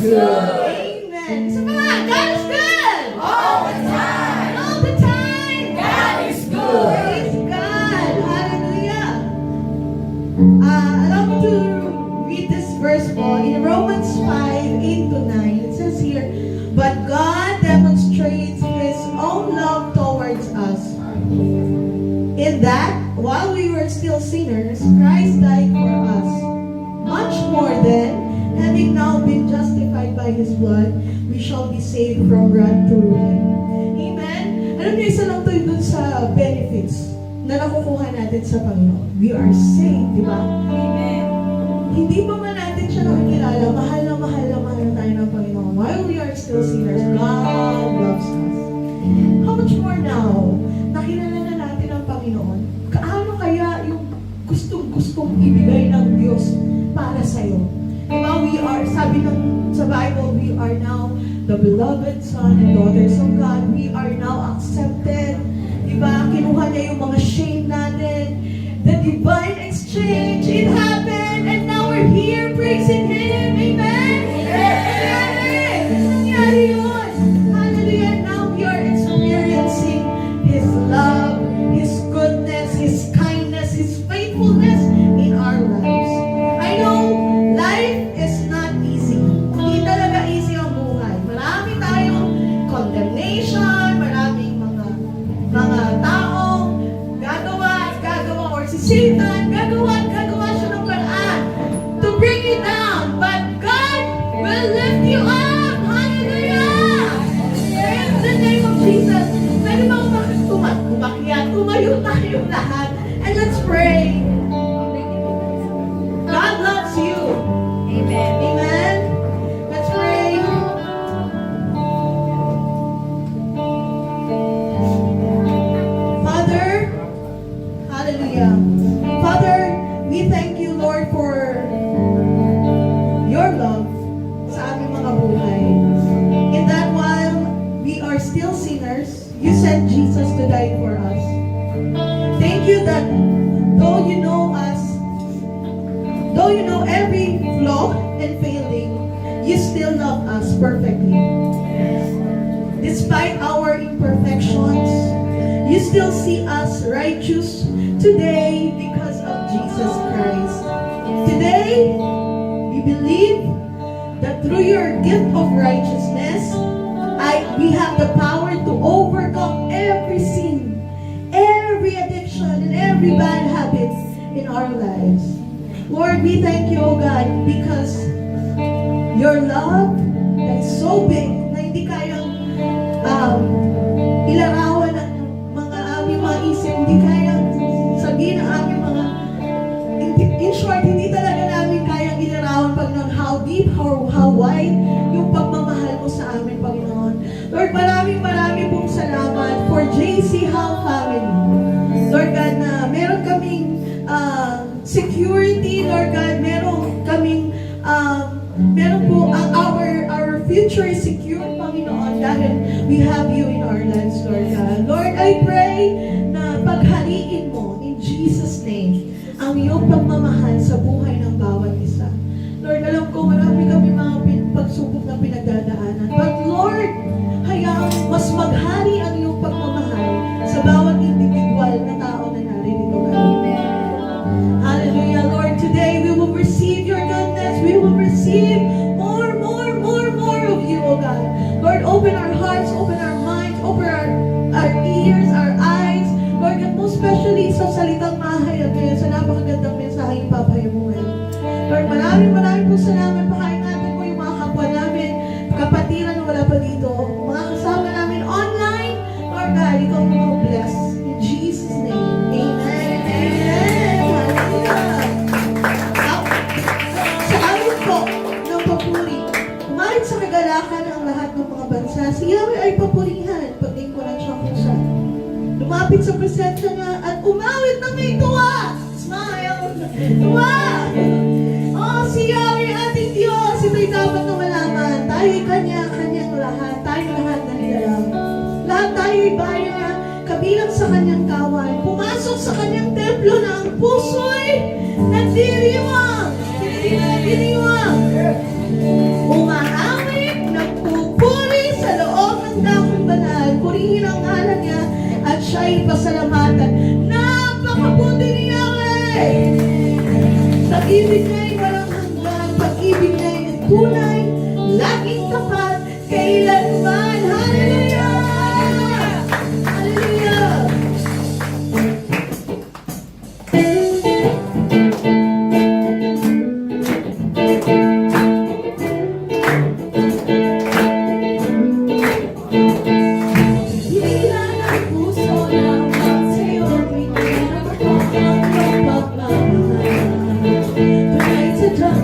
good. Amen. Isa pa nga, God is good. All the time. All the time. God is good. Praise God. Hallelujah. Allow me to read this verse po. In Romans 5:8-9, it says here, but God demonstrates His own love towards us, in that, while we were still sinners, Christ died for us. Much more then, having now been justified by His blood, we shall be saved from wrath through Him. Amen? Alam niyo, isa lang to dun sa benefits na nakukuha natin sa Panginoon. We are saved, di ba? Amen. Hindi pa man natin siya nakikilala, mahal na mahal tayo ng Panginoon. While we are still sinners, God loves us. How much more now, nakilala na natin ang Panginoon, kaano kaya yung gustong ibigay ng Diyos para sa'yo? Diba, we are, sabi sa Bible, we are now the beloved son and daughters of God. We are now accepted. Diba, kinuha niya yung mga shame natin. The divine exchange, it happened, and now we're here praising Him. Amen? Amen! Nangyari yun. Hallelujah. Now we are experiencing His love, His goodness, His kindness, His faithfulness in our lives. I know, life is not easy. Hindi talaga easy ang buhay. Marami tayong condemnation, maraming mga taong gagawa, or si Satan, gagawa siya ng paraan to bring you down. But God will lift you up. Hallelujah! In the name of Jesus. Pwede ba umakyat? Tumayo tayong lahat. And let's pray. God loves you. Amen. Amen. Let's pray. Father, hallelujah. Father, we thank you, Lord, for your love sa aming mga buhay. In that while we are still sinners, you sent Jesus to die for us. Thank you that though you know us, though you know every flaw and failing, you still love us perfectly. Despite our imperfections, you still see us righteous today because of Jesus Christ. Today, we believe that through your gift of righteousness, we have the power to overcome every sin, every addiction, and every bad habits in our lives. Lord, we thank you, O God, because your love that is so big na hindi kayang ilarawan ng aming mga isip, hindi kayang sabihin ng aming mga, in short, hindi talaga namin kayang ilarawan pag ng how deep, how wide yung pagmamahal mo sa amin, Panginoon. Lord, maraming pong salamat for JC Hall family. Lord God, na meron kaming security, Lord God, meron po our future is secure, Panginoon, dahil we have you in our lives, Lord God. Lord, I pray na paghariin mo in Jesus' name ang iyong pagmamahal sa buhay ng bawat isa. Lord, alam ko marami kami mga pagsubok na pinagdadaanan. But Lord, hayaan mas maghari ang iyong pagmamahal sa bawat individual na tao na naririto kami. Hallelujah, Lord. Today we will receive your goodness. We will receive more of you, O God. Lord, open our hearts, open our minds, open our ears, our eyes. Lord, and most especially sa salitang mahayag ngayon, sa napakagandang mensahe ipapahayag mo ngayon. Lord, maraming po salamat. Pakaingatan mo yung mga kapwa namin, kapatiran na wala pa dito, mga kasama namin online. Lord God, ikaw mo bless. In Jesus' name, amen. Amen. Hallelujah. Sa amin po ng papuri, kumalit sa kagalakan ang lahat ng mga bansa, si Yahweh ay papurihan, paglingkuran siya kung saan. Lumapit sa presensya niya at umawit ng may tuwa. Smile. Tuwa. Oh, si Yahweh ating Diyos, ito'y dapat na malaman. Tayo'y kanyang lahat. Tayo lahat na nilalang. Lahat tayo'y bayan niya, kabilang sa kanyang kawan. Pumasok sa kanyang templo na ang puso'y nagdiriwang. Diriwang. Umahang Pag-ibig niya'y walang hanggan, pag-ibig niya'y tunay, laging tapat, kailanman. Hallelujah! Hallelujah! Hila ng puso lamang sa'yo, bigyan ako ang iyong pagmamahal. Tunay sa Diyos,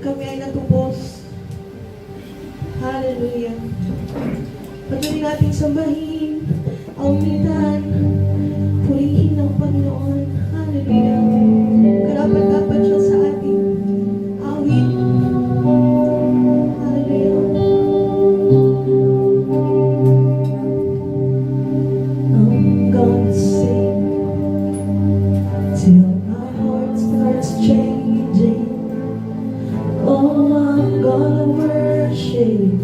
kami ay natubos. Hallelujah. Patuloy nating sambahin, awitan, purihin ang Panginoon. Hallelujah. Karapat-dapat siya sa ating awit. Hallelujah. I'm gonna sing till my heart starts changing. Oh, I'm gonna worship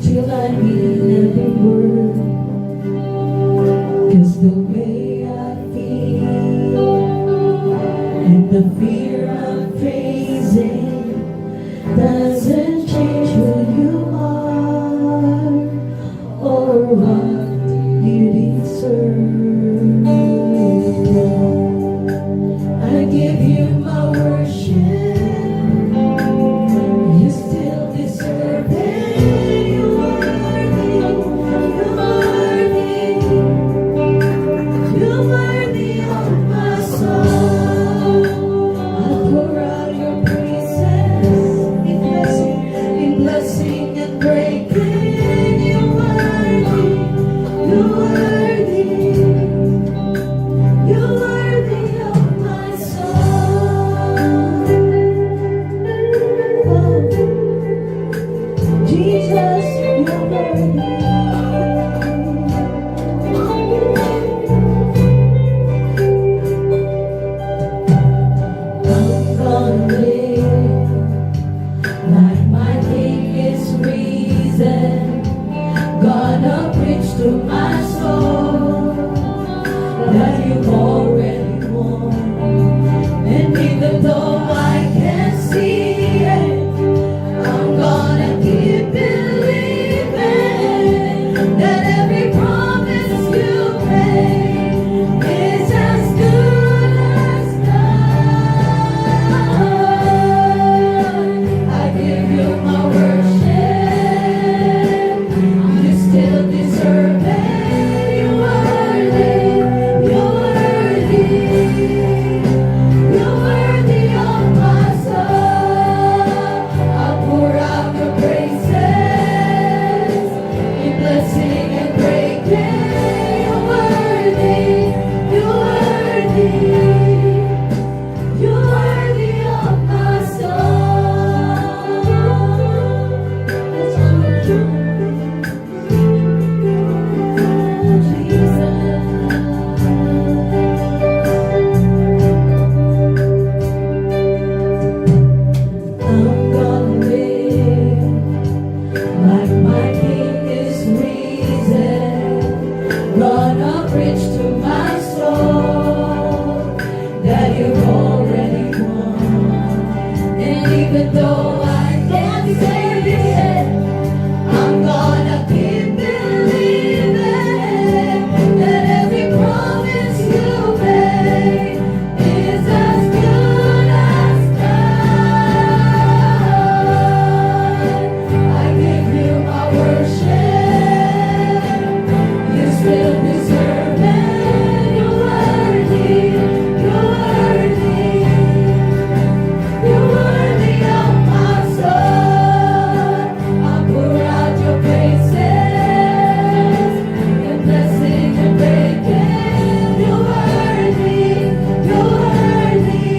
till I mean every word. 'Cause the way I feel and the fear I'm facing doesn't change who you are or what you deserve. I give you my worship. You still deserve it. You're worthy. You're worthy. You're worthy of my soul. I'll pour out your praises in blessing and breaking. You're worthy. You're worthy. You're worthy of my soul. Oh, Jesus, you're worthy. I'm gonna live like my King is risen. Gonna preach to my soul that you've already won. And even though I can't see it, I'm gonna keep believing that every promise you made is as good as done. I give you my worship. You still deserve it. You're worthy. You're worthy. You're worthy of my soul. I'll pour out your praises in blessing and breaking. You're worthy. You're worthy. You're worthy of my soul. That's all you. I'm gonna live like my King is risen. Gonna preach to my soul that you've already won. And even though I can't say it, I'm gonna keep believing that every promise you made is as good as done. I give you my worship. You still deserve it. You're worthy. You're worthy. You're worthy of my soul. I pour out your praises in blessing and breaking. You're worthy. You're worthy.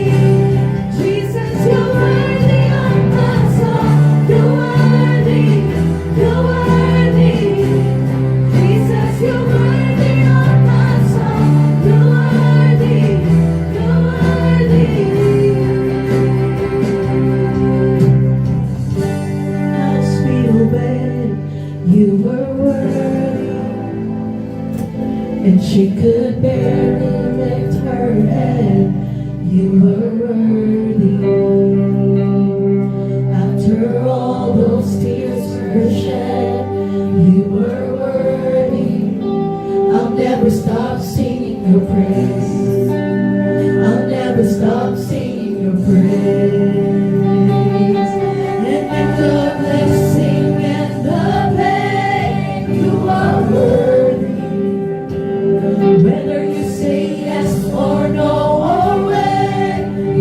Jesus, you're worthy of my soul. You're worthy. You're worthy. Jesus, you're worthy of my soul. You're worthy. You're worthy. As we obeyed, you were worthy, and she could barely lift her head. You were worthy. After all those tears were shed, you were worthy. I'll never stop singing your praise. I'll never stop singing your praise. And in the blessing and the pain, you are worthy. Whether you say yes or no or when,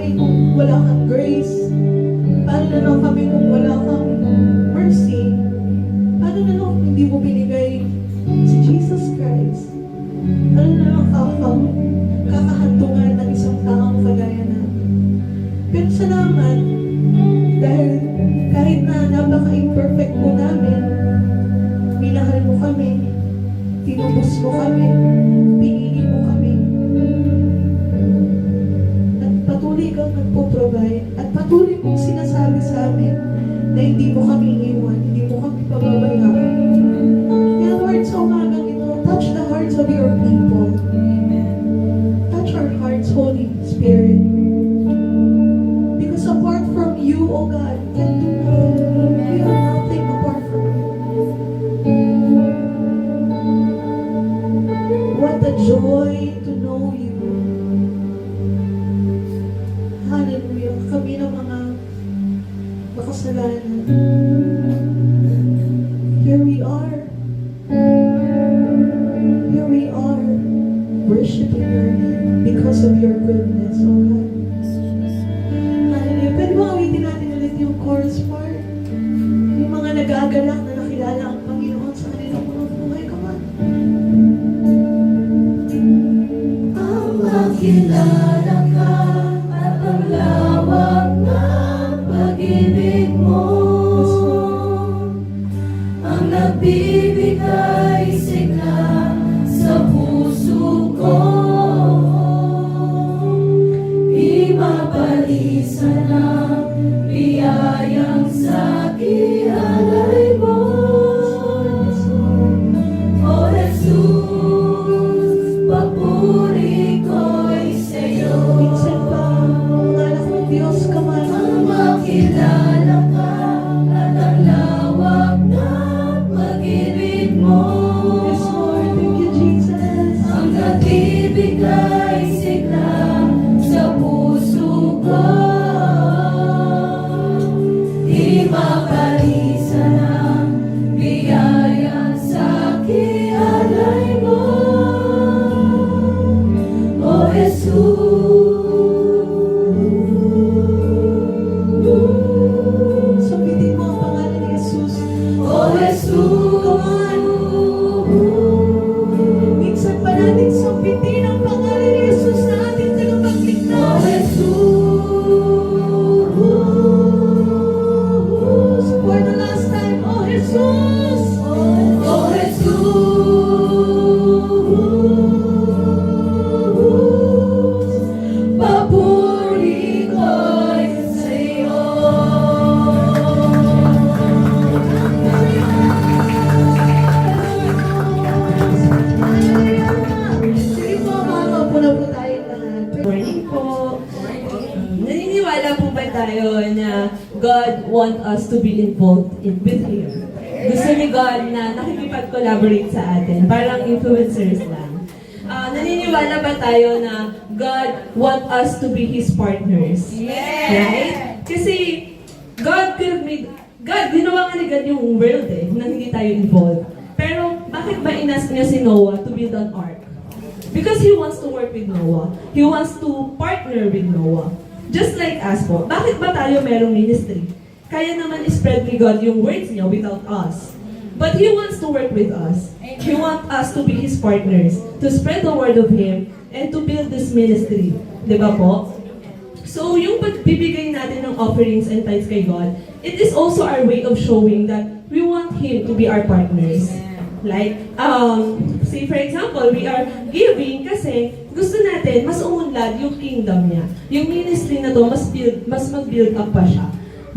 kami kung wala kang grace? Paano na lang kami kung wala kang mercy? Paano na lang kung hindi mo binigay si Jesus Christ? Ano na lang kakahantungan ng isang taong kagaya namin? Pero salamat, dahil kahit na napaka-imperfect po namin, minahal mo kami, tinubos mo kami, pinili mo kami, at patuloy kang nagpo-provide, at patuloy mong sinasabi sa amin na hindi mo kami iwan, hindi mo kami pababayaan. Kaya Lord, sa umagang ito, touch the hearts of your people. Touch our hearts, Holy Spirit. Because apart from you, O God, can do nothing. We are nothing apart from you. What a joy to know you. Hallelujah. Kami ng mga makasalanan. Here we are. Here we are. Worshiping your name because of your goodness, O God. Hallelujah. Pwede ba awitin natin ulit yung chorus part? Yung mga nag-aagalak na nakilala ang Panginoon sa kanilang mga buhay. Come on. Ang makilala ka at ang lawak ng pag-ibig mo, ang nagbibigay sigla sa puso ko. Di mapalisan ang biyayang sa'kin alay mo. O Jesus, papuri ko'y sa'yo. Minsan pa, mga anak ng Diyos, come on. Ang makilala ka at ang lawak ng pag-ibig mo. Yes, Lord. Thank you, Jesus. Ang nagbibigay sigla sa puso ko. Di mapalisan ang biyaya sa'kin alay mo. O Jesus. Sabitin mo ang pangalan ni Jesus. O Jesus. Come on. Minsan pa natin sabitin ang pangalan ni Jesus na ating O tagapagligtas. Jesus. For the last time, oh Jesus. O Jesus. Papuri ko'y sa'yo. Sige po, makakaupo na po tayong lahat. Morning po. Naniniwala po ba tayo na God want us to be involved with Him? Gusto ni God na nakikipag-collaborate sa atin, parang influencers lang. Naniniwala ba tayo na God want us to be His partners? Right? Kasi God ginawa nga ni God yung world na hindi tayo involved. Pero bakit ba inask niya si Noah to build an ark? Because He wants to work with Noah. He wants to partner with Noah. Just like us po. Bakit ba tayo merong ministry? Kaya naman spread ni God yung words niya without us. But He wants to work with us. He wants us to be His partners, to spread the word of Him, and to build this ministry. Diba po? So, yung pagbibigay natin ng offerings and tithes kay God, it is also our way of showing that we want Him to be our partners. Like, say for example, we are giving kasi gusto natin mas umunlad yung kingdom niya. Yung ministry na to, mas mag-build up pa siya.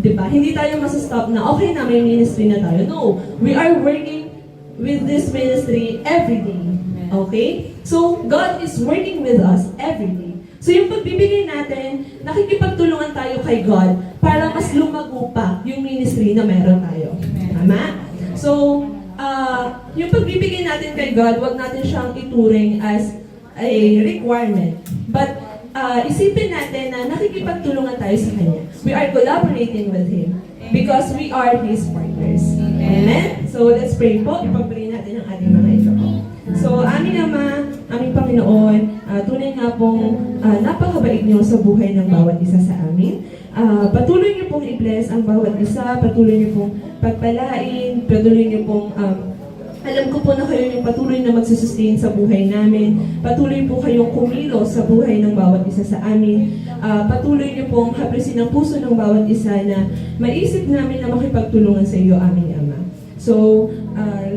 Diba? Hindi tayo masastop na, okay na, may ministry na tayo. No, we are working with this ministry every day. Okay? So, God is working with us every day. So, yung pagbibigay natin, nakikipagtulungan tayo kay God para mas lumago pa yung ministry na meron tayo. Tama? So, yung pagbibigay natin kay God, wag natin siyang ituring as a requirement. But, isipin natin na nakikipagtulungan tayo sa Kanya. We are collaborating with Him because we are His partners. Amen? So, let's pray po. Ipag-pray natin ang ating mga ito po. So, aming Ama, aming Panginoon, Tunay nga pong napakabait niyo sa buhay ng bawat isa sa amin. Patuloy niyo pong i-bless ang bawat isa, patuloy niyo pong pagpalain, patuloy niyo pong alam ko po na kayo yung patuloy na magsusustain sa buhay namin. Patuloy po kayong kumilos sa buhay ng bawat isa sa amin. Patuloy niyo pong haplisin ang puso ng bawat isa na maisip namin na makipagtulungan sa iyo, aming Ama. So,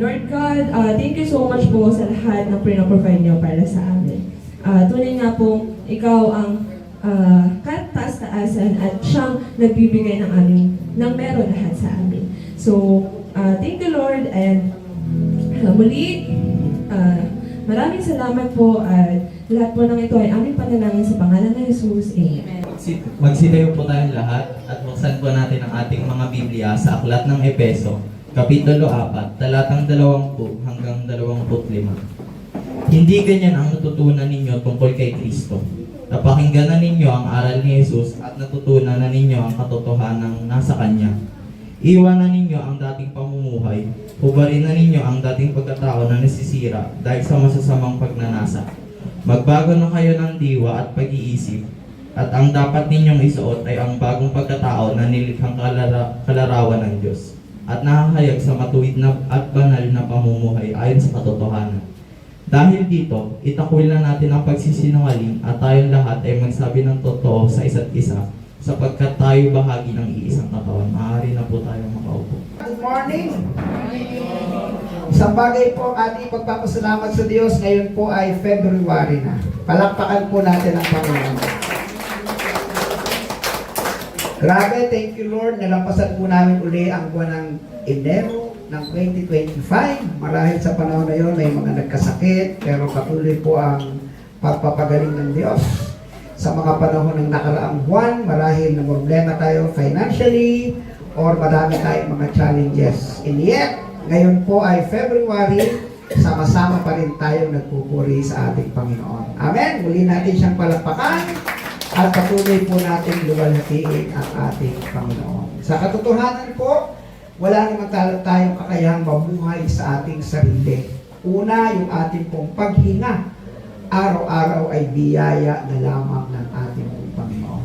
Lord God, thank you so much po sa lahat ng pinaprovide niyo para sa amin. Tunay nga po, ikaw ang kataas-taasan at siyang nagbibigay ng meron lahat sa amin. So, thank you Lord, and muli, maraming salamat po at lahat po ng ito ay aming panalangin sa pangalan ng Jesus. Amen. Magsitayo po tayong lahat at buksan po natin ang ating mga Biblia sa Aklat ng Epeso, Kapitulo 4, talatang 20 hanggang 25. Hindi ganyan ang natutunan ninyo tungkol kay Kristo. Napakinggan na ninyo ang aral ni Jesus at natutunan na ninyo ang katotohanan nasa Kanya. Iwanan ninyo ang dating pamumuhay. Hubarin na ninyo ang dating pagkatao na nasisira dahil sa masasamang pagnanasa. Magbago na kayo ng diwa at pag-iisip. At ang dapat ninyong isuot ay ang bagong pagkatao na nilikhang kalarawan ng Diyos. At nakahayag sa matuwid na at banal na pamumuhay ayon sa katotohanan. Dahil dito, itakwil na natin ang pagsisinungaling at tayong lahat ay magsabi ng totoo sa isa't isa sapagkat tayo bahagi ng iisang katawan. Maaari na po tayong makaupo. Good morning! Isang bagay po ating pagpapasalamat sa Diyos, ngayon po ay February na. Palakpakan po natin ang Panginoon. Grabe, thank you Lord, nalampasan po namin uli ang buwan ng Enero ng 2025. Marahil sa panahon na yun, may mga nagkasakit, pero patuloy po ang pagpapagaling ng Diyos. Sa mga panahon ng nakaraang buwan, marahil na problema tayo financially or marami tayong mga challenges. And yet, ngayon po ay February, sama-sama pa rin tayong nagpupuri sa ating Panginoon. Amen? Muli natin siyang palakpakan at patuloy po natin luwalhatiin ang ating Panginoon. Sa katotohanan po, wala naman tayong kakayahang mabuhay sa ating sarili. Una, yung ating pong paghinga. Araw-araw ay biyaya na lamang ng ating Panginoon.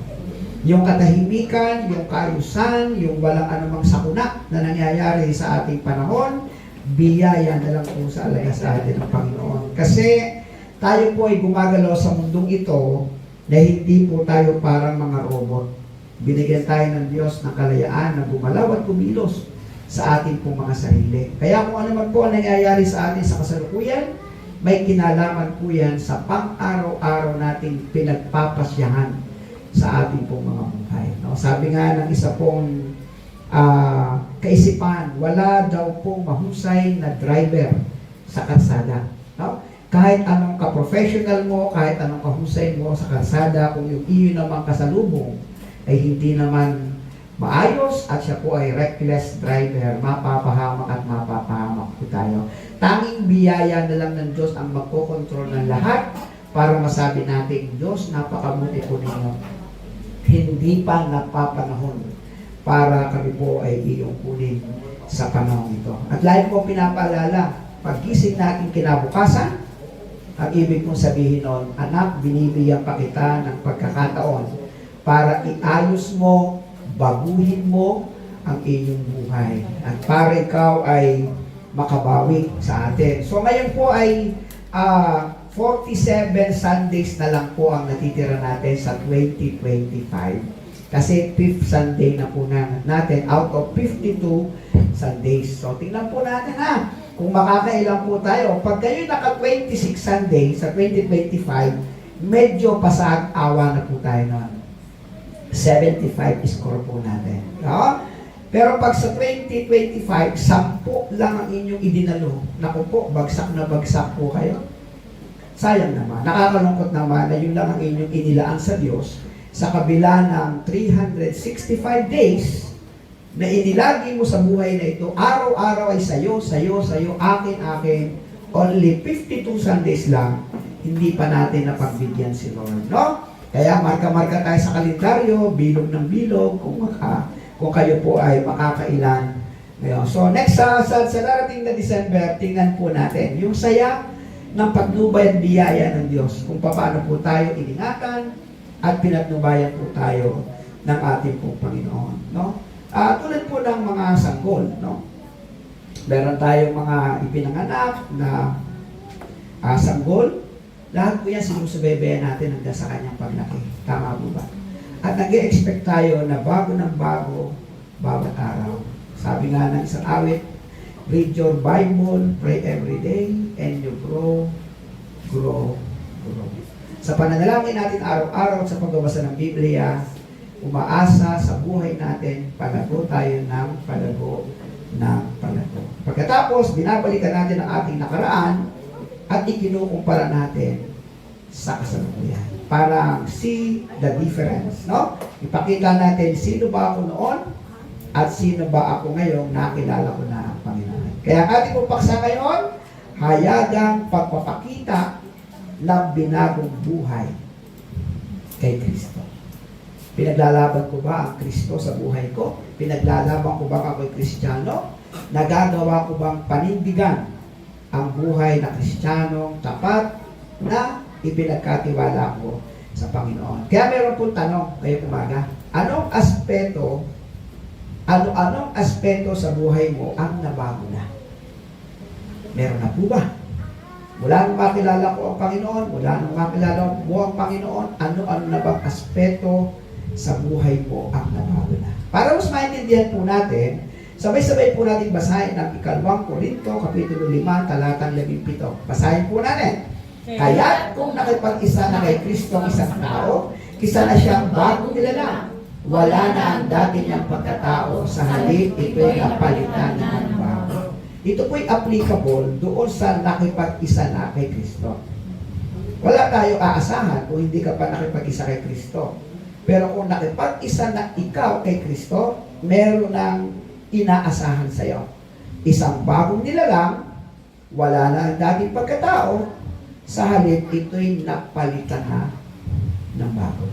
Yung katahimikan, yung kaayusan, yung walang anumang sakuna na nangyayari sa ating panahon, biyaya na lang po sa alaga sa atin ng Panginoon. Kasi tayo po ay gumagalaw sa mundong ito na hindi po tayo parang mga robot. Binigyan tayo ng Diyos ng kalayaan na gumalaw at kumilos sa ating pong mga sarili. Kaya kung ano man po ang nangyayari sa atin sa kasalukuyan, may kinalaman po yan sa pang-araw-araw nating pinagpapasyahan sa ating pong mga buhay. No? Sabi nga ng isa pong kaisipan, wala daw pong mahusay na driver sa kalsada. No? Kahit anong ka-professional mo, kahit anong kahusay mo sa kalsada, kung yung iyo naman kasalubong ay hindi naman maayos at siya po ay reckless driver, mapapahamak at mapapahamak po tayo. Tanging biyaya na lang ng Diyos ang magkokontrol ng lahat para masabi natin, Diyos, napakabuti po ninyo. Hindi pa napapanahon para kami po ay iyong kunin sa panahon ito. At lagi po pinapaalala, paggising natin kinabukasan, ang ibig kong sabihin nun, anak, binibigyan pa kita ng pagkakataon para iayos mo, baguhin mo ang iyong buhay. At para ikaw ay makabawi sa atin. So ngayon po ay 47 Sundays na lang po ang natitira natin sa 2025. Kasi 5th Sunday na po natin out of 52 Sundays. So tingnan po natin kung makakailan po tayo. Pag kayo naka 26 Sunday sa 2025, medyo pasag-awa na po tayo noon. 75 score po natin. No? Pero pag sa 2025, 10 lang ang inyong idinalo. Naku po, bagsak na bagsak po kayo. Sayang naman. Nakakalungkot naman na yun lang ang inyong inilaan sa Diyos sa kabila ng 365 days na inilagi mo sa buhay na ito. Araw-araw ay sayo, akin. Only 52 Sundays lang, hindi pa natin napagbigyan si Lord. No? Kaya marka-marka tayo sa kalendaryo, bilog ng bilog, kung kayo po ay makakailan. Ngayon. So next sa darating na December, tingnan po natin. Yung saya ng patnubay at biyaya ng Diyos kung paano po tayo iningatan at pinatnubayan po tayo ng ating pong Panginoon. No? Tulad po ng mga sanggol, no? Meron tayong mga ipinanganak na sanggol. Lahat po yan sinusubaybayan natin hanggang sa kanyang paglaki. Tama po ba? At nag-expect tayo na bago ng bago, bawat araw. Sabi nga ng isang awit, read your Bible, pray every day, and you grow. Sa pananalangin natin araw-araw sa pagbabasa ng Biblia, umaasa sa buhay natin, palago tayo ng palago. Pagkatapos, binabalikan natin ang ating nakaraan at ikinukumpara natin sa kasalukuyan. Para see the difference, no? Ipakita natin sino ba ako noon at sino ba ako ngayon, nakilala ko na ang Panginoon. Kaya ang ating paksa ngayon, hayagang pagpapakita ng binagong buhay kay Kristo. Pinaglalaban ko ba ang Kristo sa buhay ko? Pinaglalaban ko ba ako'y Kristiyano? Nagagawa ko bang panindigan ang buhay na Kristiyanong tapat na ipinagkatiwala ko sa Panginoon? Kaya meron pong tanong ngayong umaga. Anong aspeto sa buhay mo ang nabago na? Meron na po ba? Mula nung makilala ko ang Panginoon, mula nung makilala mo ang Panginoon, ano na bang aspeto sa buhay mo ang nabago na? Para mas maintindihan po natin, sabay-sabay po natin basahin ang 2 Korinto, Kapitulo 5, talatang 17. Basahin po natin. Kaya kung nakipag-isa na kay Kristo ang isang tao, isa na siyang bagong nilalang. Wala na ang dati niyang pagkatao, sa halip ito'y napalitan ng bago. Ito po'y applicable doon sa nakipag-isa na kay Kristo. Wala tayo aasahan kung hindi ka pa nakipag-isa kay Kristo. Pero kung nakipag-isa na ikaw kay Kristo, meron ng inaasahan sa iyo. Isang bagong nilalang, wala na ang dating pagkatao, sa halip ito'y napalitan na ng bago.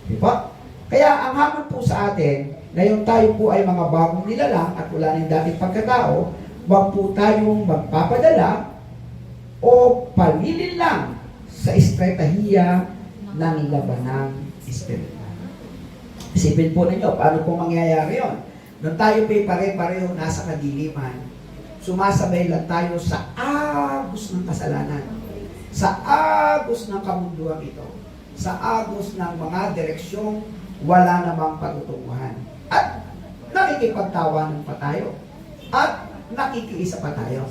Diba? Kaya ang hamon po sa atin, ngayon tayo po ay mga bagong nilalang at wala na yung dating pagkatao, wag po tayong magpapadala o palilin lang sa estratahiya ng labanang espiritual. Isipin po ninyo, paano po mangyayari yon? Nung tayo po'y pare-pareho nasa kadiliman, sumasabay lang tayo sa agos ng kasalanan, sa agos ng kamunduang ito, sa agos ng mga direksyong wala namang patutunguhan. At nakikipagtawanan pa tayo. At nakikiisa pa tayo.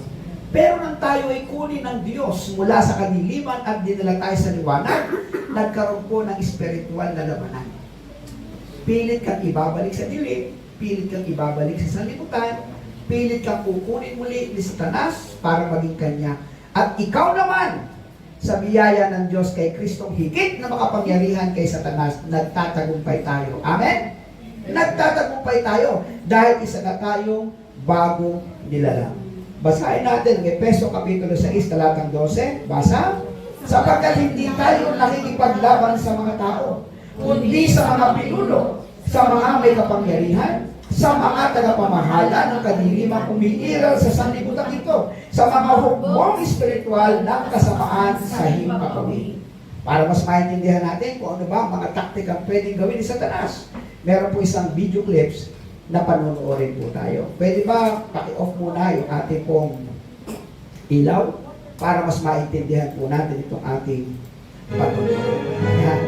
Pero nang tayo ay kunin ng Diyos mula sa kadiliman at dinala tayo sa liwanag, nagkaroon po ng spiritual na labanan. Pilit kang ibabalik sa dilim, pilit kang ibabalik sa sanlibutan, pilit kang kukunin muli ni Satanas para maging kanya. At ikaw naman, sa biyaya ng Diyos kay Kristong higit na makapangyarihan kay Satanas, nagtatagumpay tayo. Amen? Nagtatagumpay tayo dahil isa na tayong bago nilalang. Basahin natin ng Efeso Kapitulo 6, talatang 12. Basa? Sapagkat hindi tayo nakikipaglaban sa mga tao, kundi sa mga pinuno, sa mga may kapangyarihan, sa mga tagapamahala ng kadiliman umiiral sa sanlibutan ito, sa mga hukbong espiritual ng kasamaan sa himpapawid. Para mas maintindihan natin kung ano ba ang mga taktikang pwedeng gawin ni Satanas, meron po isang video clips na panunuorin po tayo. Pwede ba paki-off muna yung ating pong ilaw para mas maintindihan po natin itong ating panunuorin. Ayan.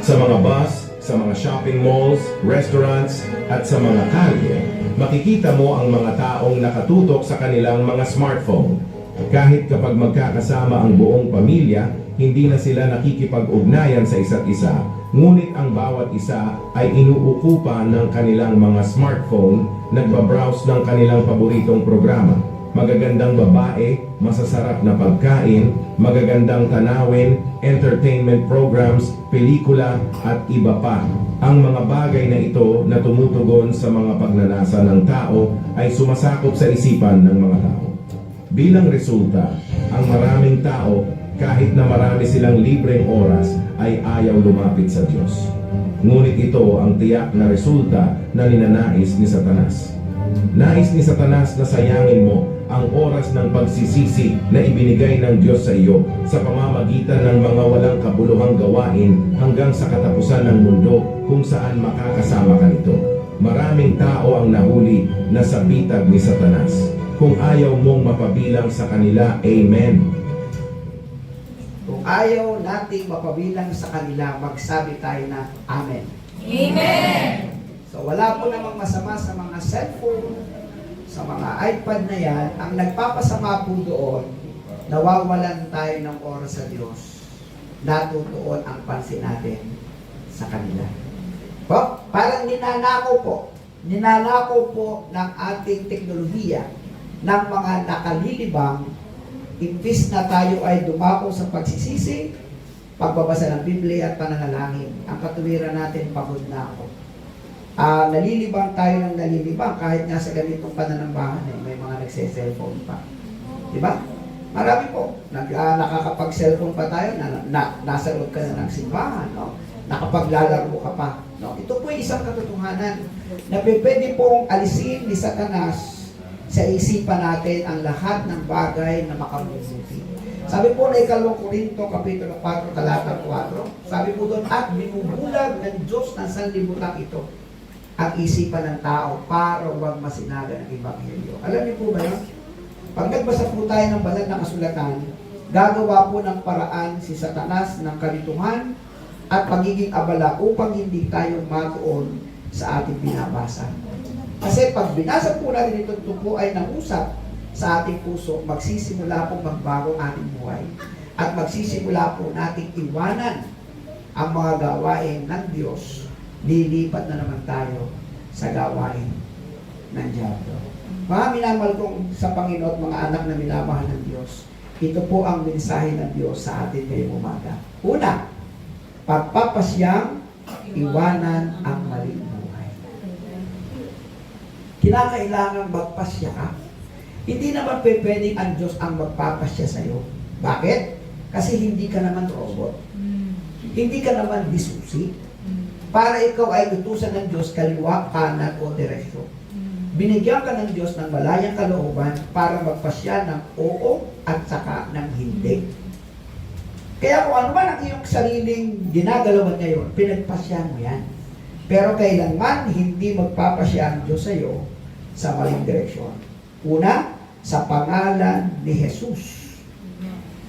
Sa mga bus, sa mga shopping malls, restaurants, at sa mga kalye, makikita mo ang mga taong nakatutok sa kanilang mga smartphone. Kahit kapag magkakasama ang buong pamilya, hindi na sila nakikipag-ugnayan sa isa't isa, ngunit ang bawat isa ay inuukupan ng kanilang mga smartphone, nagbabrowse ng kanilang paboritong programa. Magagandang babae, masasarap na pagkain, magagandang tanawin, entertainment programs, pelikula, at iba pa. Ang mga bagay na ito na tumutugon sa mga pagnanasa ng tao ay sumasakop sa isipan ng mga tao. Bilang resulta, ang maraming tao, kahit na marami silang libreng oras, ay ayaw lumapit sa Diyos. Ngunit ito ang tiyak na resulta na ninanais ni Satanas. Nais ni Satanas na sayangin mo ang oras ng pagsisisi na ibinigay ng Diyos sa iyo sa pamamagitan ng mga walang kabuluhang gawain hanggang sa katapusan ng mundo kung saan makakasama ka nito. Maraming tao ang nahuli na sa bitag ni Satanas. Kung ayaw mong mapabilang sa kanila, amen. Kung ayaw nating mapabilang sa kanila, magsabi tayo na amen. Amen. So wala po namang masama sa mga cellphone, sa mga iPad na yan. Ang nagpapasama po doon, nawawalan tayo ng oras sa Diyos. Natutuon ang pansin natin sa kanila. Po, parang ninanakaw po ng ating teknolohiya ng mga nakalilibang, imbis na tayo ay dumako sa pagsisisi, pagbabasa ng Biblia at pananalangin. Ang katuwiran natin, pagod na ako. Nalilibang tayo ng nalilibang kahit nga sa ganitong pananambahan may mga nagse-cellphone pa. Diba? Marami po. Nakakapag-cellphone pa tayo, nasa loob ka na ng simbahan, no? Nakapaglalaro ka pa. No? Ito po isang katotohanan na pwede pong alisin ni Satanas sa isipan natin ang lahat ng bagay na makabubuti. Sabi po na 2 Korinto, Kapitulo 4, Talata 4, sabi po doon, at binubulag ng Diyos ng sanlibutan ito ang isipan ng tao para huwag masinaga ng Ebanghelyo. Alam niyo po ba yun? Pag nagbasa po tayo ng banal na kasulatan, gagawa po ng paraan si Satanas ng kalituhan at pagiging abala upang hindi tayo matuon sa ating binabasa. Kasi pag binasa po natin ito po ay nangusap sa ating puso, magsisimula po magbago ating buhay. At magsisimula po nating iwanan ang mga gawain ng Diyos. Lilipat na naman tayo sa gawain ng Diablo. Mga minamahal kong sa Panginoon, mga anak na minamahal ng Diyos, ito po ang mensahe ng Diyos sa atin ngayong umaga. Una, pagpapasyang iwanan ang maling buhay. Kinakailangan magpasya ka. Hindi naman pwedeng ang Diyos ang magpapasya sa iyo. Bakit? Kasi hindi ka naman robot. Hindi ka naman disusi. Para ikaw ay utusan ng Diyos kaliwa, kanan o direksyon. Binigyan ka ng Diyos ng malayang kalooban para magpasya ng oo at saka ng hindi. Kaya kung ano man ang iyong sariling ginagalawan ngayon, pinagpasya mo yan. Pero kailanman hindi magpapasya ang Diyos sa iyo sa maling direksyon. Una, sa pangalan ni Jesus.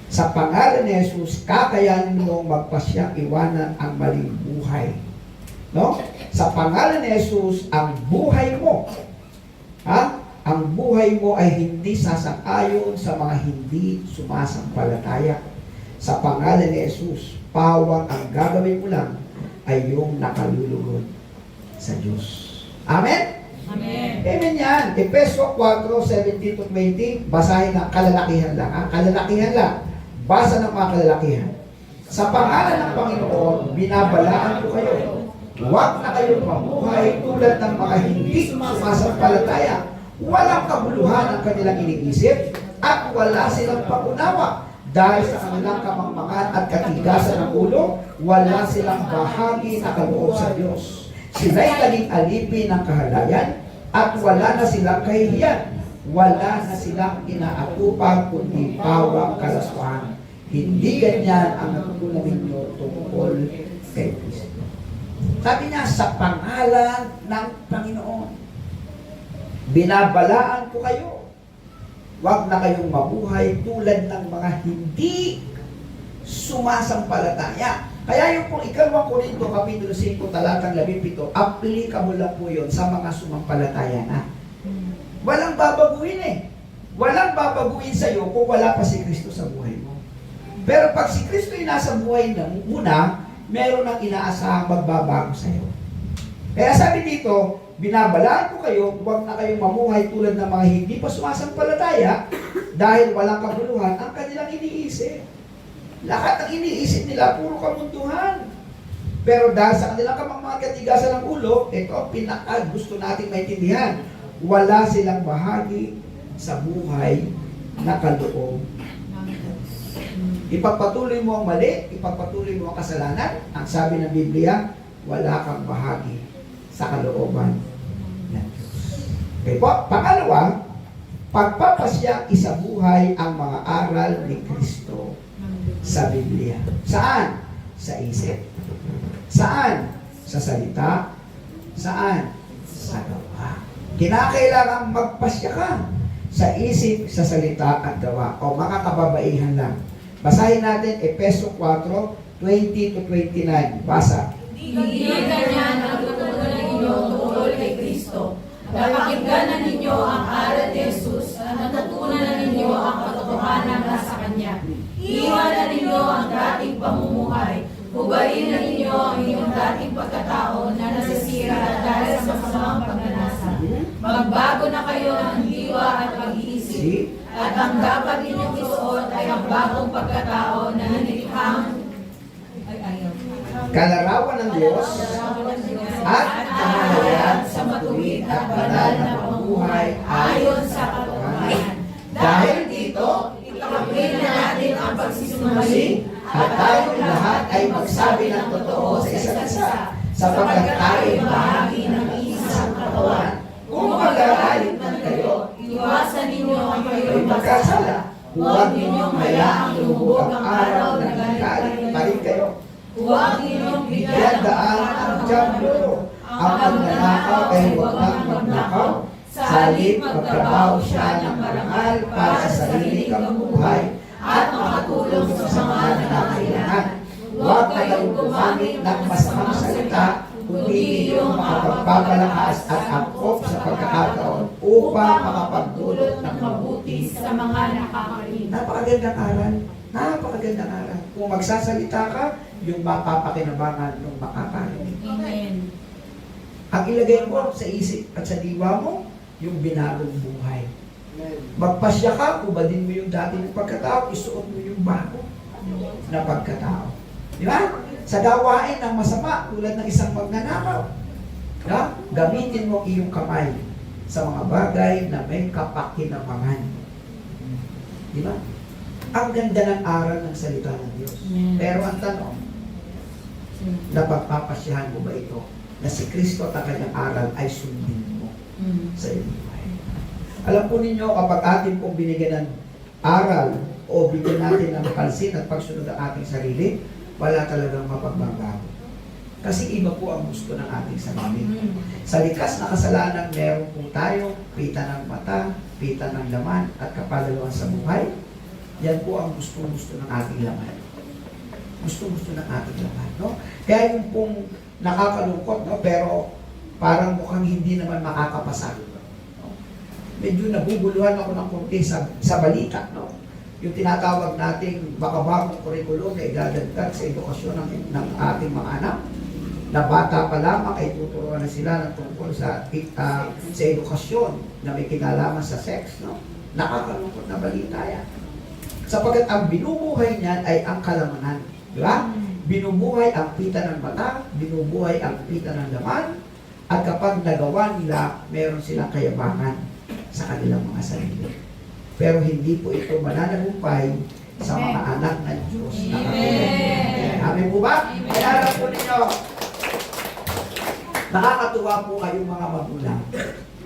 Sa pangalan ni Jesus, kakayanin mong magpasyang iwanan ang maling buhay. No? Sa pangalan ni Jesus, ang buhay mo, ang buhay mo ay hindi sasang-ayon sa mga hindi sumasampalataya. Sa pangalan ni Jesus, pawang ang gagawin mo lang ay yung nakalulugod sa Diyos. Amen? Amen. Amen yan. Efeso 4:17-20, basahin ng kalalakihan lang. Kalalakihan lang. Basa ng mga kalalakihan. Sa pangalan ng Panginoon, binabalaan ko kayo. Huwag na kayong mamuhay tulad ng mga hindi sumasampalataya. Walang kabuluhan ang kanilang iniisip at wala silang pag-unawa. Dahil sa kanilang kamangmangan at katigasan ng ulo, wala silang bahagi na kaloob sa Diyos. Sila'y naging alipin ng kahalayan at wala na silang kahihiyan. Wala na silang inaatupag kundi pawang kalaswaan. Hindi ganyan ang natutunan ninyo tungkol kay Kristo. Sabi niya, sa pangalan ng Panginoon, binabalaan ko kayo. Huwag na kayong mabuhay tulad ng mga hindi sumasampalataya. Kaya yung pong 2 Korinto, Kapitulo 5, Talatang 17, applicable lang po yun sa mga sumampalataya na. Walang babaguhin eh. Walang babaguhin sa iyo kung wala pa si Kristo sa buhay mo. Pero pag si Kristo ay nasa buhay na muna, meron ng inaasahang magbabago sa iyo. Kaya sabi dito, binabalaan ko kayo, huwag na kayong mamuhay tulad ng mga hindi pa sumasampalataya dahil walang kabuluhan ang kanilang iniisip. Lahat ng iniisip nila, puro kamunduhan. Pero dahil sa kanilang mga katigasan ng ulo, ito ang gusto nating maintindihan. Wala silang bahagi sa buhay na kaloob. Ipagpatuloy mo ang mali, ipagpatuloy mo ang kasalanan. Ang sabi ng Biblia, wala kang bahagi sa kalooban ng Diyos. Okay po. Pangalawa, pagpapasyang isabuhay ang mga aral ni Kristo sa Biblia. Saan? Sa isip. Saan? Sa salita. Saan? Sa gawa. Kinakailangan magpasya ka sa isip, sa salita at gawa. O mga kababaihan lang. Basahin natin Efeso 4:20 to 29. Basa. Hindi ganyan ang tutunan ninyo tungkol kay Kristo. Napakinggan ninyo ang aral ni Jesus at natutunan ninyo ang katotohanan na sa Kanya. Iwanan ninyo ang dating pamumuhay. Hubayin na ninyo ang inyong dating pagkatao na nasisira dahil sa masamang pagnanasa. Magbago na kayo ng diwa at pag-iisip. At ang dapat ninyong isuot ay ang bagong pagkatao na nilikhang Kalarawan ng Diyos at kamalayan sa matuwid at banal na pamumuhay ayon sa katotohanan. Dahil dito, itakwil na natin ang pagsisinungaling at tayong lahat ay magsabi ng totoo sa isa't isa sapagkat tayo ay bahagi ng isang katawan. Kung magagalit man kayo, iwasan ninyo ang ay kayo'y magkasala. Huwag ninyong hayaang lumubog ang araw na galit pa rin kayo. Huwag ninyong Bigyan bigyan daan ang diablo. Ang magnanakaw ay huwag nang magnakaw. Salit magtrabaho siya ng marangal para sa sarili kang buhay at makatulong sa mga nangangailangan. Huwag kayong gumamit ng masamang salita, kundi iyong makapagpapalakas at angkop sa pagkakataon upang makapagdulot ng mabuti. sa mga nakakarinig. Napakagandang aral. Napakagandang aral. Kung magsasalita ka, yung mapapakinabangan ng makakarinig. Amen. Ang ilagay mo sa isip at sa diwa mo, yung binagong buhay. Magpasya ka, ubadin mo yung dati ng pagkatao, isuot mo yung bago na pagkatao. Di ba? Sa gawain ng masama, tulad ng isang magnanakaw, gamitin mo iyong kamay sa mga bagay na may kapakinabangan. Di ba? Ang ganda ng aral ng salita ng Diyos. Pero ang tanong, napagpapasyahan mo ba ito? Na si Kristo at ang kanyang aral ay sundin mo sa iyong buhay. Alam po ninyo, kapag atin pong binigyan ng aral o bigyan natin ng pansin at pagsunod ang ating sarili, wala talagang mapagbabago. Kasi iba po ang gusto ng ating sarili. Sa likas na kasalanan, meron po tayo, pita ng mata, pita ng laman, at kapalaluan sa buhay. Yan po ang gusto-gusto ng ating laman. Gusto-gusto ng ating laman. No? Kaya yung pong nakakalungkot, no? Pero parang mukhang hindi naman makakapasa. No? Medyo nabubuluhan ako ng konti sa balita. No? Yung tinatawag nating makabagong kurikulum na idadagdag sa edukasyon ng ating mga anak. Na bata pa lamang ay tuturuan na sila ng tungkol sa edukasyon na may kinalaman sa sex. No? Nakakalungkot na balita yan. Sapagkat ang binubuhay niyan ay ang kalamanan. Di ba? Binubuhay ang pita ng mata, binubuhay ang pita ng laman, at kapag nagawa nila, meron silang kayabangan sa kanilang mga sarili. Pero hindi po ito mananagumpay sa mga anak ng Diyos na katulad. Amen po ba? Kaya alam po ninyo, nakakatuwa po kayong mga magulang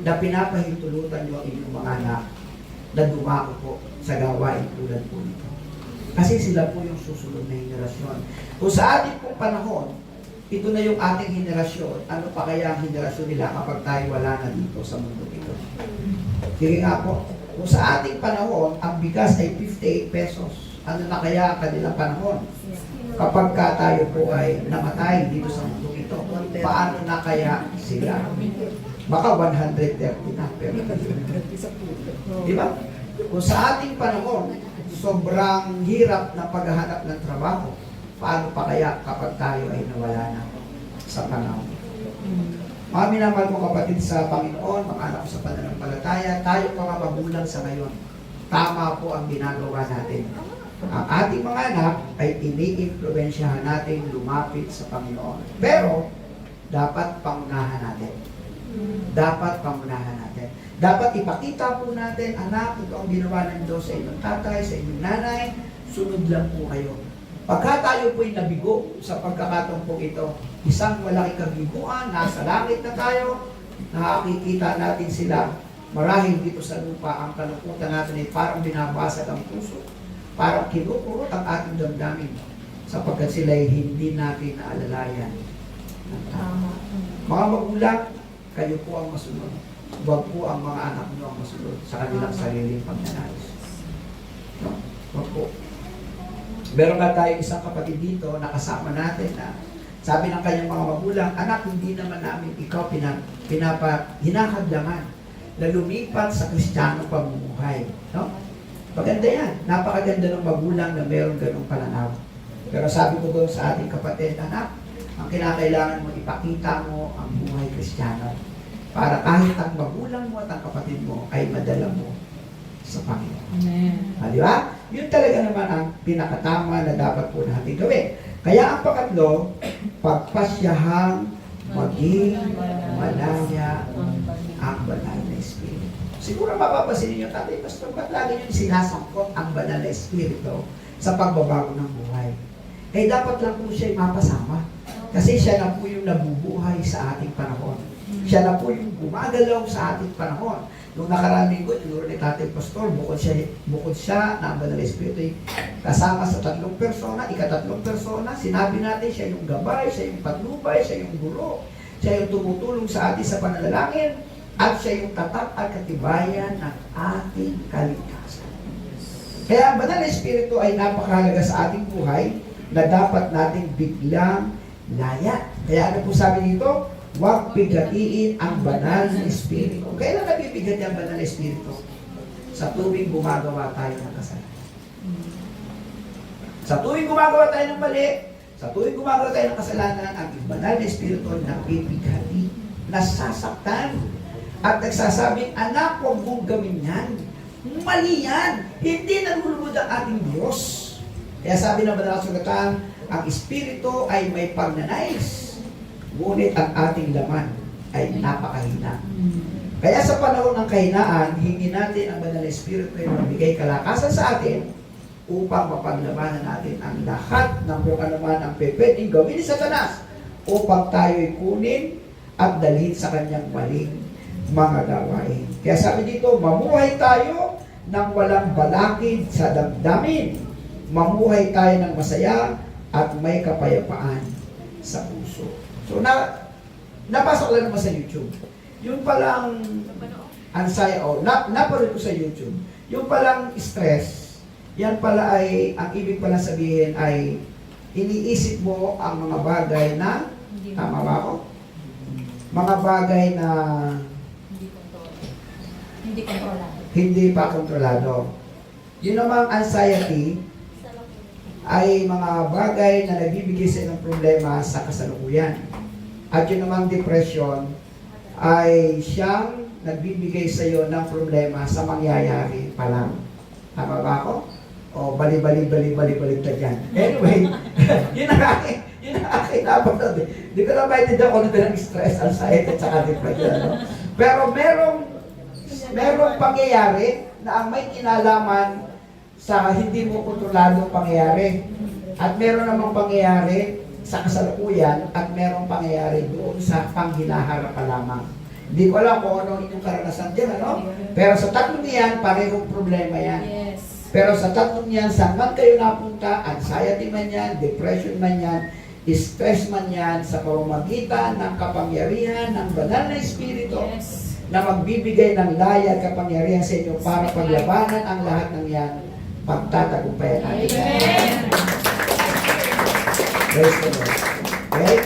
na pinapahintulutan niyo ang inyong mga anak na dumako po sa gawain tulad po nito. Kasi sila po yung susunod na henerasyon. Kung sa ating pong panahon, ito na yung ating henerasyon, ano pa kaya ang henerasyon nila kapag tayo wala na dito sa mundo ito? Sige nga po, kung sa ating panahon, ang bigas ay 58 pesos. Ano na kaya ang kanilang panahon? Kapag ka tayo po ay namatay dito sa mundo ito, paano na kaya sila? Baka 130 na, pero di ba? Kung sa ating panahon, sobrang hirap na paghahanap ng trabaho, paano pa kaya kapag tayo ay nawala na sa panahon? Mga minamahal ko kapatid sa Panginoon, mga anak ko sa pananampalataya, tayo mga magulang sa ngayon. Tama po ang ginagawa natin. Ang ating mga anak ay ini-influensyahan natin lumapit sa Panginoon. Pero, dapat pangunahan natin. Dapat pangunahan natin. Dapat ipakita po natin, anak, ito ang ginawa ng Diyos sa inyong tatay, sa inyong nanay, sunod lang po kayo. Pagka tayo po'y nabigo sa pagkakataon po ito, isang malaki kabiguan, nasa langit na tayo, nakakikita natin sila Marahil dito sa lupa, ang kalungkutan natin ay parang binabasag ang puso. Parang kinukurot ang ating damdamin sapagkat sila ay hindi natin naalalayan. Mga magulang, kayo po ang masunod. Huwag po ang mga anak nyo ang masunod sa kanilang sariling pagnanais. No? Huwag po. Meron nga tayo isang kapatid dito na kasama natin na sabi ng kanyang mga magulang, anak, hindi naman namin ikaw hinahadlangan na lumipat sa Kristiyanong pamumuhay. No? Maganda yan. Napakaganda ng magulang na meron ganong pananaw. Pero sabi ko doon sa ating kapatid, anak, ang kinakailangan mo, ipakita mo ang buhay Kristiyano para kahit ang magulang mo at ang kapatid mo ay madala mo sa Panginoon. Amen. Di ba? Yun talaga naman ang pinakatama na dapat po natin gawin. Kaya ang pangatlo, pagpasyahang maging malaya ang banal na Espiritu. Siguro mapapasin niyo, tatay, pastor, ba't lagi niyo sinasangkot ang banal na Espiritu sa pagbabago ng buhay? Eh, dapat lang po siya mapasama. Kasi siya na po yung nabubuhay sa ating panahon. Siya na po yung gumagalaw sa ating panahon. Nung nakaraming ko, tinuro ni Tatay Pastor, bukod siya na ang Banal na Espiritu ay kasama sa tatlong persona, ikatatlong persona, sinabi natin siya yung gabay, siya yung patnubay, siya yung guro, siya yung tumutulong sa atin sa pananalangin, at siya yung tatak at katibayan ng ating kaligtasan. Kaya ang Banal na Espiritu ay napakahalaga sa ating buhay na dapat nating biglang laya. Kaya ano po sabi dito? Huwag bigatiin ang banal na Espiritu. Kailan nabibigati ang banal na Espiritu? Sa tuwing gumagawa tayo ng kasalanan. Sa tuwing gumagawa tayo ng mali, sa tuwing gumagawa tayo ng kasalanan, ang banal na Espiritu nabibigati, nasasaktan, at nagsasabing, anak, huwag mong gawin yan. Mali yan. Hindi nalulubod ang ating Diyos. Kaya sabi ng banal na sugatan, ang Espiritu ay may pagnanais, ngunit ang ating laman ay napakahina. Kaya sa panahon ng kahinaan, hingi natin ang Banal na Espiritu ay magbigay kalakasan sa atin upang mapaglabanan natin ang lahat ng kung ano man ang pwedeng gawin ni Satanas upang tayo'y kunin at dalhin sa kanyang maling mga gawain. Kaya sabi dito, mamuhay tayo ng walang balakid sa damdamin. Mamuhay tayo ng masaya at may kapayapaan sa puso. So, napasok lang naman sa YouTube. Yung palang anxiety, napanood ko sa YouTube. Yung palang stress, yan pala ay, ang ibig pala sabihin ay, iniisip mo ang mga bagay na, tama ba ako? Mga bagay na hindi pa kontrolado. Yun namang anxiety, ay mga bagay na nagbibigay sa ng problema sa kasalukuyan. At yun namang depression ay siyang nagbibigay sa iyo ng problema sa mangyayari pa lang. Tama ba ako? O bali-bali ta dyan. Anyway, yun ang aking napanood. Hindi ko na maintindihan kung ano ng stress, anxiety, at saka depression. No? Pero merong pangyayari na ang may kinalaman sa hindi mo kontroladong pangyayari. At meron namang pangyayari sa kasalukuyan at merong pangyayari doon sa panghinaharap pa lamang. Hindi ko alam kung ano inyong karanasan dyan, ano? Pero sa tatlong yan, parehong problema yan. Yes. Pero sa tatlong yan, saan man kayo napunta, anxiety man yan, depression man yan, stress man yan, sa pamamagitan ng kapangyarihan ng Banal na Espiritu, Yes. na magbibigay ng laya at kapangyarihan sa inyo para paglabanan ang lahat ng yan, pagtatagumpayan natin. Amen. Praise the Lord. Okay?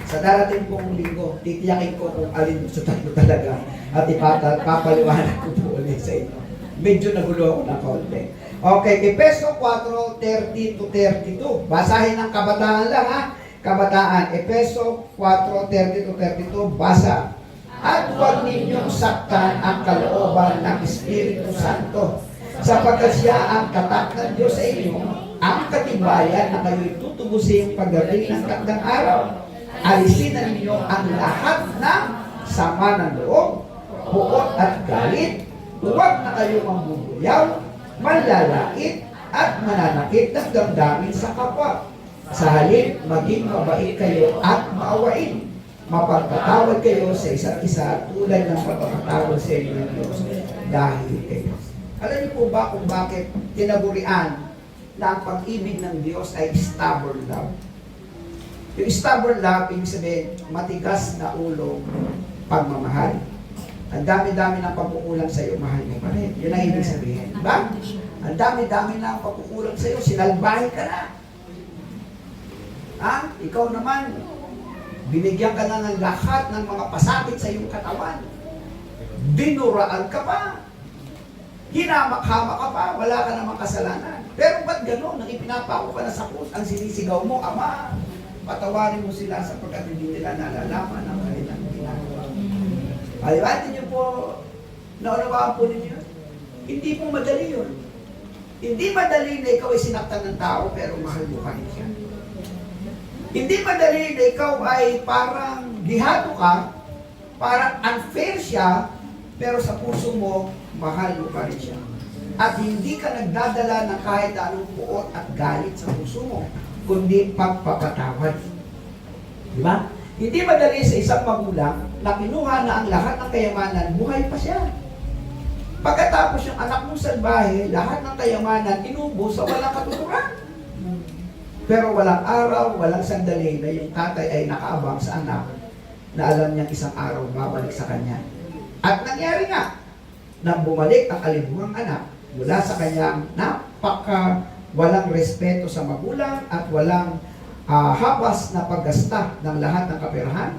Sa darating pong linggo, titiyakin ko kung alin sa tatlo talaga at ipapaliwanag ko po ulit sa inyo. Medyo nagulo ako na kaunti. Okay, Efeso 4:30 to 32. Basahin ng kabataan lang ha. Kabataan, Efeso 4:30 to 32. Basa. At huwag ninyong saktan ang kalooban ng Espiritu Santo, sapagkat siya ang tatak ng Diyos sa inyo, ang katibayan na kayo'y tutubusin pagdating ng takdang araw. Alisin na ninyo ang lahat ng sama ng loob, buot at galit. Huwag na kayo mambubuyaw, manlalait at mananakit ng damdamin sa kapwa. Sa halip, maging mabait kayo at maawain. mapagpatawad kayo sa isa't isa tulad ng pagpapatawad sa inyo ng Diyos dahil kayo. Alam niyo po ba kung bakit tinagurian na ang pag-ibig ng Diyos ay stubborn love? Yung stubborn love, ibig sabihin, matigas na ulong pagmamahal. Ang dami-dami ng pagkukulang sa iyo, mahal mo pa rin. Yun ang ibig sabihin. Diba? Ang dami-dami na ang pagkukulang sa iyo, sinalbahin ka na. Ha? Ikaw naman, binigyan ka na ng lahat ng mga pasakit sa iyong katawan. Dinuraan ka pa. Hinamak-hamak ka pa, wala ka namang kasalanan. Pero ba't gano'n? Nang ipinapako ka na sa krus, ang sinisigaw mo, Ama, patawarin mo sila sapagkat hindi nila nalalaman ang kanilang ginagawa. Paliwantin niyo po, naunawaan po ninyo, hindi po madali yun. Hindi madali na ikaw ay sinaktan ng tao, pero mahal mo pa rin siya. Hindi madali na ikaw ay parang dihado ka, parang unfair siya, pero sa puso mo, mahal mo pa rin siya. At hindi ka nagdadala ng kahit anong puot at galit sa puso mo, kundi pagpapatawad. Di ba? Hindi madali sa isang magulang na kinuha na ang lahat ng kayamanan, buhay pa siya. Pagkatapos yung anak mong salbahe, lahat ng kayamanan inubos sa walang katuturan. Pero walang araw, walang sandali na yung tatay ay nakaabang sa anak na alam niyang isang araw babalik sa kanya. At nangyari nga, nang bumalik ang kalibuhang anak mula sa kanyang walang respeto sa magulang at walang habas na paggasta ng lahat ng kaperahan.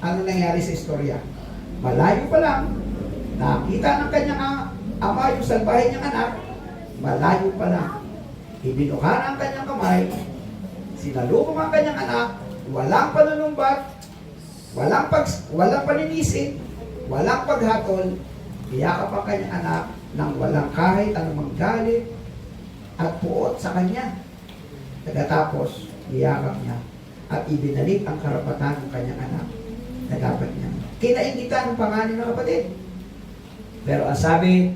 Ano nangyari sa istorya? Malayo pa lang, nakita ng kanyang ama yung salbahe niyang anak, malayo pa lang, ibinuhan ang kanyang kamay, sinalubong ang kanyang anak, walang panunumbat, walang paninisi, walang paghatol, iyakap ang kanyang anak nang walang kahit anumang galit at puot sa kanya. Pagkatapos, iyakap niya at ibinalik ang karapatan ng kanyang anak na dapat niya. Kinaingitan ng pangalan ng kapatid. Pero ang sabi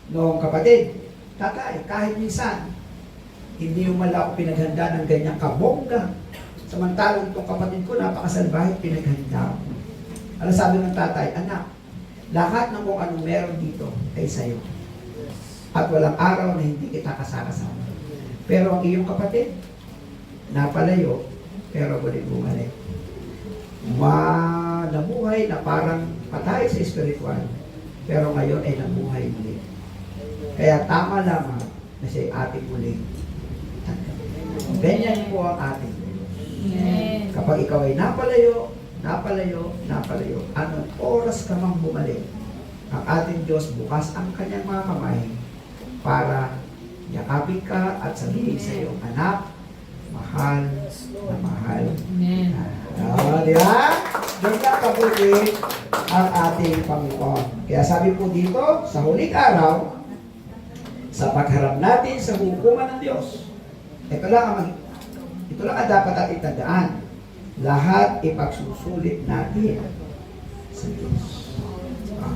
noong kapatid, tatay, kahit minsan, hindi yung mala ako pinaghanda ng ganyang kabongga. Samantalang itong kapatid ko, napakasalbahe, pinaghanda. Ano sabi ng tatay? Anak, lahat ng kung anong meron dito ay sa'yo. At walang araw na hindi kita kasakasama. Pero ang iyong kapatid, napalayo, pero muli bumalik. Nabuhay na parang patay sa espiritual, pero ngayon ay nabuhay muli. Kaya tama lamang na siya ating muli. Ganyan po ang ating. Kapag ikaw ay napalayo, anong oras ka mang bumalik, ang ating Diyos bukas ang kanyang mga kamay para yakapin ka at sabihin sa iyong anak, mahal na mahal. Di ba? Doon na kabuti ang ating Panginoon. Kaya sabi po dito, sa huling araw, sa pagharap natin sa hukuman ng Diyos, ito lang ang dapat ating tandaan. Lahat ipagsusulit natin sa Diyos.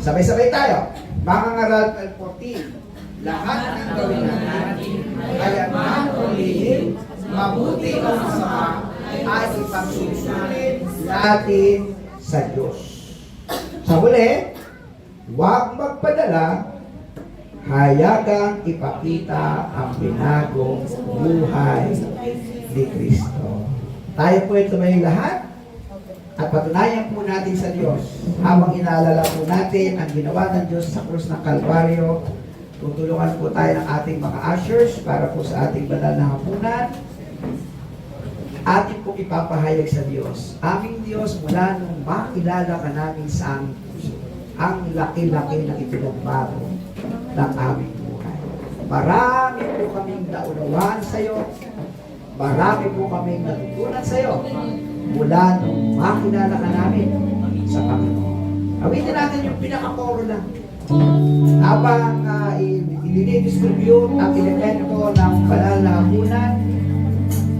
Sabay-sabay tayo. Mga ngaral 14. Lahat ng gawin natin, kaya man o lihim, mabuti o masama, ay ipagsusulit natin sa Diyos. Sa huli, huwag magpadala, hayagang ipakita ang binagong buhay ni Kristo. Tayo po ito may lahat at patunayan po natin sa Diyos habang inaalala po natin ang ginawa ng Diyos sa krus ng Kalbaryo. Tutulungan po tayo ng ating mga ushers para po sa ating banal na hapunan. Atin po ipapahayag sa Diyos. Aming Diyos, mula nung makilala ka namin sa aming puso, ang laki-laki na ipinagbago ng aming buhay. Marami po kaming naunawaan sa iyo. Marami po kaming natutunan sa iyo mula nung makilala ka namin sa Panginoon. Awitin natin yung pinaka-koro lang. Habang i-distribute ang elemento ng banal na hapunan,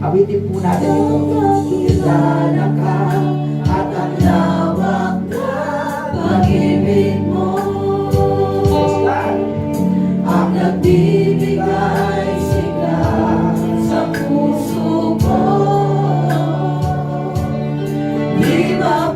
awitin po natin ito. Kilala ka at ang lawak na pag-ibig mo. Yes, God. Ang nagbibigay sigla sa puso ko. Di ba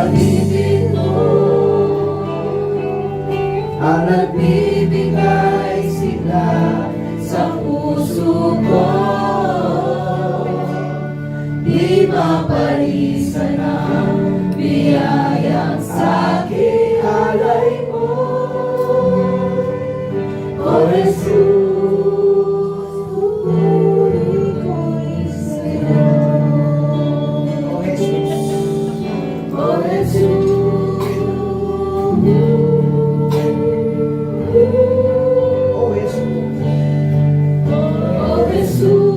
pag-ibig mo ang nagbibigay sigla sa puso ko. Di mapalisan ang biyayang sa'king alay mo. O Jesus, puri ko'y sa'yo. O Jesus. O Jesus, O Jesus. O Jesus.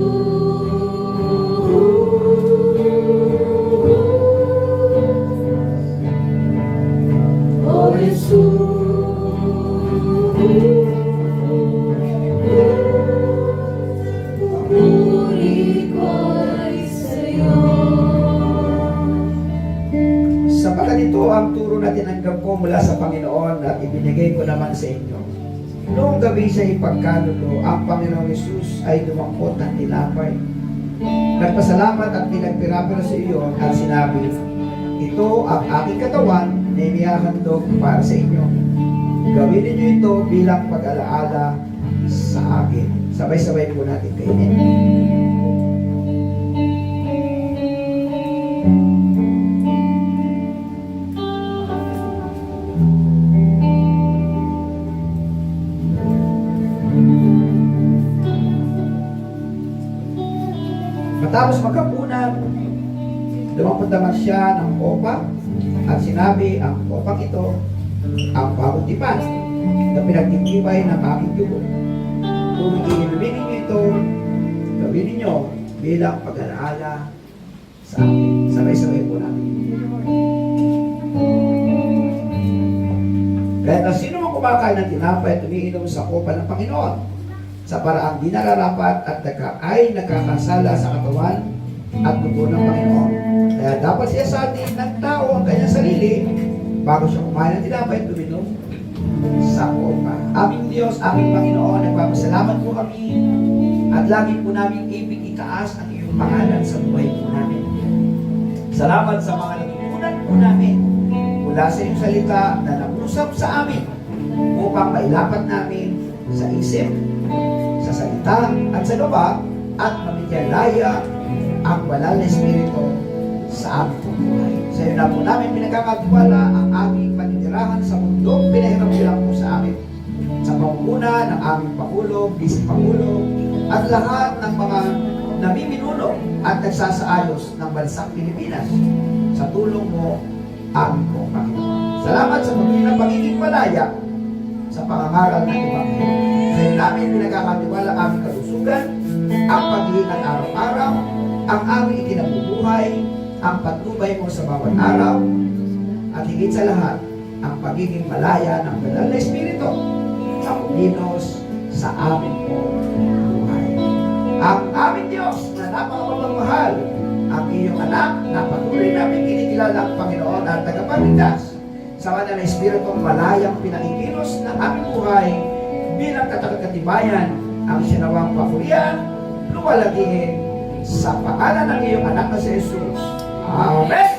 O Jesus, puri ko'y sa'yo. Sapagat ito ang turo na tinanggap ko mula sa Panginoon at ibinigay ko naman sa inyo. Noong gabi sa ipagkalulo, ang Panginoong Yesus ay dumangkot ng tinapay. Nagpasalamat at pinagpirapiro sa iyo at sinabi, ito ang aking katawan na inihahandog para sa inyo. Gawin ninyo ito bilang pag-alaala sa akin. Sabay-sabay po natin kainin. Matapos magkapunan, lumapot naman siya ng kopa at sinabi, ang kopang ito ang bagong tipan na pinagtitibay ng aking dugo. Kung iinumin ninyo ito, gawin ninyo bilang pag-alaala sa akin. Sabay-sabay po natin. Kaya na sino mang kumakain ng tinapay at umiinom sa kopa ng Panginoon sa paraang di nararapat at ay nagkakasala sa katawan at dugo ng Panginoon. Kaya dapat siya sa atin ng tao ang kanyang sarili bago siya kumain ng tinapay at uminom sa kopa. Aming Diyos, aming Panginoon, nagpapasalamat po kami at lagi po namin ibig itaas ang iyong pangalan sa buhay po namin. Salamat sa mga natutunan po namin mula sa iyong salita na nag-usap sa amin upang mailapat namin sa isip, sa salita at sa lupa at mabigyan laya ang banal na Espiritu sa aming buhay. Sa iyo na po namin pinagkakatiwala ang aming paninirahan sa mundong pinahirap-hirap po sa amin sa pamumuna ng aming Pangulo, Vice-Pangulo at lahat ng mga namiminuno at nagsasaayos ng bansang Pilipinas. Sa tulong mo, amin po, Panginoon. Salamat sa magiging pagiging palaya sa pangangaral ng Ebanghelyo. Sa iyo namin pinagkakatiwala ang aming kalusugan, ang paghihingan araw-araw, ang aming ikinabubuhay, ang patnubay mo sa bawat araw, at higit sa lahat, ang pagiging malaya ng banal na Espiritu ang linos sa amin po buhay. Ang aming Diyos na napakapagmahal, ang iyong anak na patuloy namin kinikilala ang Panginoon at tagapagligtas sa banal na Espiritu malayang pinakikilos ng aming buhay bilang katagatibayan ang sinawang papurihan, luwalhatiin sa pangalan ng iyong anak na si Jesus. Amen!